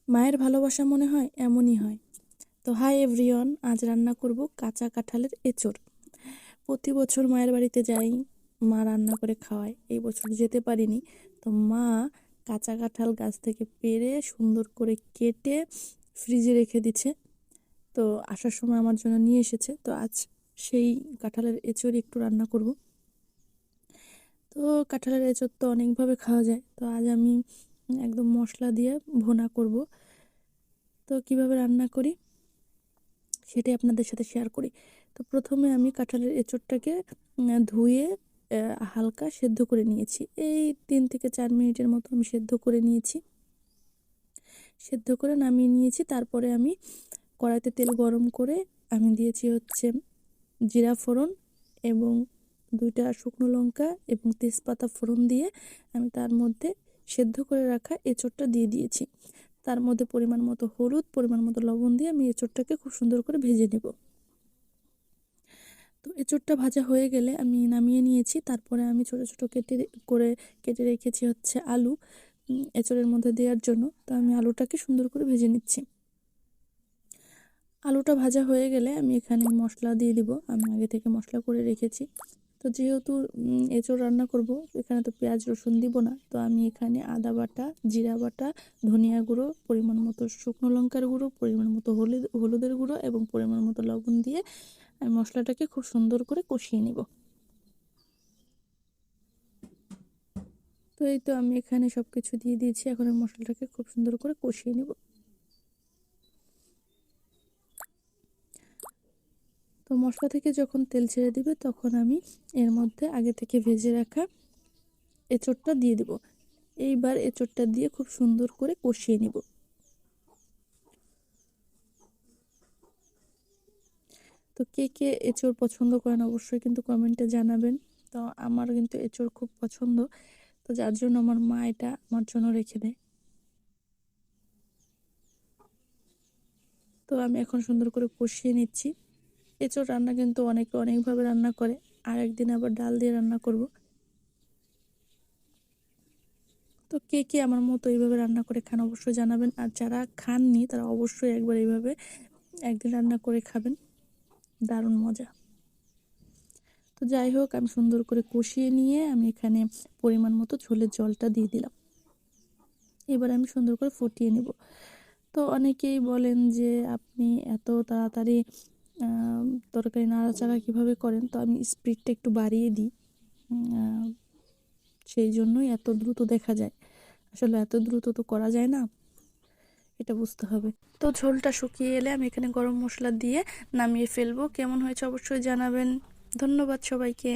মায়ের ভালোবাসা মনে হয় এমনই হয়। তো হাই এভরিওয়ান, আজ রান্না করব কাঁচা কাঁঠালের এঁচড়। প্রতি বছর মায়ের বাড়িতে যাই, মা রান্না করে খাওয়ায়। এই বছর যেতে পারিনি, তো মা কাঁচা কাঁঠাল গাছ থেকে পেড়ে সুন্দর করে কেটে ফ্রিজে রেখে দিচ্ছে। তো আসার সময় আমার জন্য নিয়ে এসেছে। তো আজ সেই কাঁঠালের এঁচড় একটু রান্না করব। তো কাঁঠালের এঁচড় তো অনেকভাবে খাওয়া যায়, তো আজ আমি একদম মশলা দিয়ে ভুনা করব। তো কিভাবে রান্না করি সেটাই আপনাদের সাথে শেয়ার করি। তো প্রথমে আমি কাঁঠালের এঁচড়টাকে ধুয়ে হালকা সেদ্ধ করে নিয়েছি। এই 3 থেকে 4 মিনিটের মতো আমি সেদ্ধ করে নিয়েছি। সেদ্ধ করে নামিয়ে নিয়েছি। তারপরে আমি কড়াইতে তেল গরম করে আমি দিয়েছি হচ্ছে জিরা ফোড়ন এবং 2টা শুকনো লঙ্কা এবং তেজপাতা ফোড়ন দিয়ে আমি তার মধ্যে সেদ্ধ করে রাখা এঁচড়টা দিয়ে দিয়েছি। তার মধ্যে পরিমাণ মতো হলুদ, পরিমাণ মতো লবণ দিয়ে আমি এঁচড়টাকে খুব সুন্দর করে ভেজে নেব। তো এঁচড়টা ভাজা হয়ে গেলে আমি নামিয়ে নিয়েছি। তারপরে আমি ছোট ছোট কেটে রেখেছি হচ্ছে আলু এঁচড়ের মধ্যে দেওয়ার জন্য। তো আমি আলুটাকে সুন্দর করে ভেজে নিচ্ছি। আলুটা ভাজা হয়ে গেলে আমি এখানে মশলা দিয়ে দিব। আমি আগে থেকে মশলা করে রেখেছি। তো যেহেতু এঁচড় রান্না করব, এখানে তো পেঁয়াজ রসুন দিব না। তো আমি এখানে আদা বাটা, জিরা বাটা, ধনিয়া গুঁড়ো, পরিমাণ মতো শুকনো লঙ্কার গুঁড়ো, পরিমাণ মতো হলুদের গুঁড়ো এবং পরিমাণ মতো লবণ দিয়ে আমি মশলাটাকে খুব সুন্দর করে কষিয়ে নিব। তো এই তো আমি এখানে সব কিছু দিয়ে দিয়েছি। এখন আমি মশলাটাকে খুব সুন্দর করে কষিয়ে নেব। তো মশলা থেকে যখন তেল ছেড়ে দিবে তখন আমি এর মধ্যে আগে থেকে ভেজে রাখা এঁচড়টা দিয়ে দিব। এইবার এঁচড়টা দিয়ে খুব সুন্দর করে কষিয়ে নিব। তো কে কে এঁচড় পছন্দ করেন অবশ্যই কিন্তু কমেন্টে জানাবেন। তো আমার কিন্তু এঁচড় খুব পছন্দ, তো যার জন্য আমার মা এটা আমার জন্য রেখে দেয়। তো আমি এখন সুন্দর করে কষিয়ে নিচ্ছি। এঁচড় রান্না কিন্তু অনেকে অনেকভাবে রান্না করে, আর একদিন আবার ডাল দিয়ে রান্না করব। তো কে কে আমার মতো এইভাবে রান্না করে খান অবশ্যই জানাবেন, আর যারা খাননি তারা অবশ্যই একবার এইভাবে একদিন রান্না করে খাবেন, দারুণ মজা। তো যাই হোক, আমি সুন্দর করে কষিয়ে নিয়ে আমি এখানে পরিমাণ মতো ঝোলের জলটা দিয়ে দিলাম। এবার আমি সুন্দর করে ফুটিয়ে নেব। তো অনেকেই বলেন যে আপনি এত তাড়াতাড়ি তরকারি নাড়াচাড়া কীভাবে করেন। তো আমি স্পিডটা একটু বাড়িয়ে দিই, সেই জন্যই এত দ্রুত দেখা যায়। আসলে এত দ্রুত তো করা যায় না, এটা বুঝতে হবে। তো ঝোলটা শুকিয়ে এলে আমি এখানে গরম মশলা দিয়ে নামিয়ে ফেলবো। কেমন হয়েছে অবশ্যই জানাবেন। ধন্যবাদ সবাইকে।